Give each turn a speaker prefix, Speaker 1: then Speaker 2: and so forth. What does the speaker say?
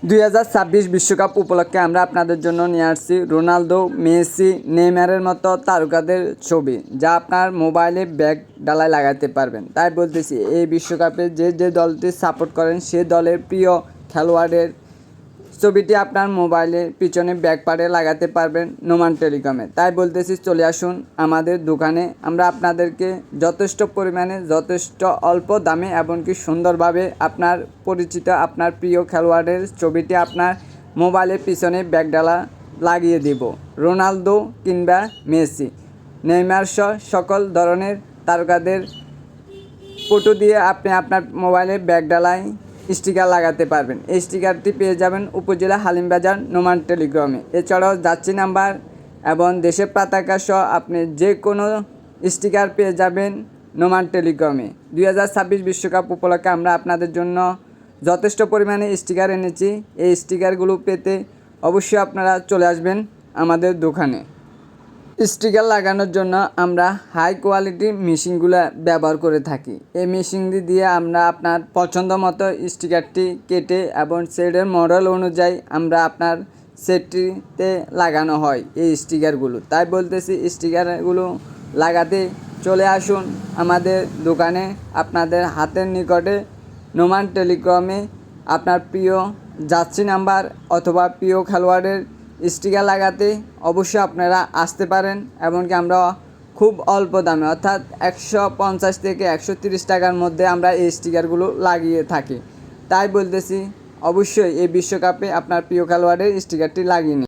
Speaker 1: 2026 বিশ্বকাপ উপলক্ষে আমরা আপনাদের জন্য নিয়ে আসছি রোনালদো, মেসি, নেইমারের মতো তারকাদের ছবি, যা আপনার মোবাইলে ব্যাগ ডালায় লাগাতে পারবেন। তাই বলতেছি, এই বিশ্বকাপে যে দলটি সাপোর্ট করেন সে দলের প্রিয় খেলোয়াড়ের ছবিটি আপনার মোবাইলের পিছনে ব্যাক পার্টে লাগাতে পারবেন নোমান টেলিকমে। তাই বলতেছি, চলে আসুন আমাদের দোকানে। আমরা আপনাদেরকে যথেষ্ট পরিমাণে, যথেষ্ট অল্প দামে এমনকি সুন্দরভাবে আপনার পরিচিত, আপনার প্রিয় খেলোয়াড়ের ছবিটি আপনার মোবাইলের পিছনে ব্যাকডালা লাগিয়ে দিব। রোনালদো কিংবা মেসি, নেইমার সহ সকল ধরনের তারকাদের ফটো দিয়ে আপনি আপনার মোবাইলের ব্যাকডালায় স্টিকার লাগাতে পারবেন। এই স্টিকারটি পেয়ে যাবেন উপজেলা হালিমবাজার নোমান টেলিগ্রামে। এছাড়াও যাত্রী নাম্বার এবং দেশের পতাকা সহ আপনি যে কোনো স্টিকার পেয়ে যাবেন নোমান টেলিগ্রামে। 2026 বিশ্বকাপ উপলক্ষে আমরা আপনাদের জন্য যথেষ্ট পরিমাণে স্টিকার এনেছি। এই স্টিকারগুলো পেতে অবশ্যই আপনারা চলে আসবেন আমাদের দোকানে। স্টিকার লাগানোর জন্য আমরা হাই কোয়ালিটির মেশিনগুলো ব্যবহার করে থাকি। এই মেশিনটি দিয়ে আমরা আপনার পছন্দ মতো স্টিকারটি কেটে এবং সেটের মডেল অনুযায়ী আমরা আপনার সেটটিতে লাগানো হয় এই স্টিকারগুলো। তাই বলতেছি, স্টিকারগুলো লাগাতে চলে আসুন আমাদের দোকানে। আপনাদের হাতের নিকটে নোমান টেলিকমে আপনার প্রিয় যাত্রী নাম্বার অথবা প্রিয় খেলোয়াড়ের স্টিকার লাগাতে অবশ্যই আপনারা আসতে পারেন। এমনকি আমরা খুব অল্প দামে, অর্থাৎ 150 থেকে 130 টাকার মধ্যে আমরা এই স্টিকারগুলো লাগিয়ে থাকি। তাই বলতেছি, অবশ্যই এই বিশ্বকাপে আপনার প্রিয় খেলোয়াড়ের স্টিকারটি লাগিয়ে নিন।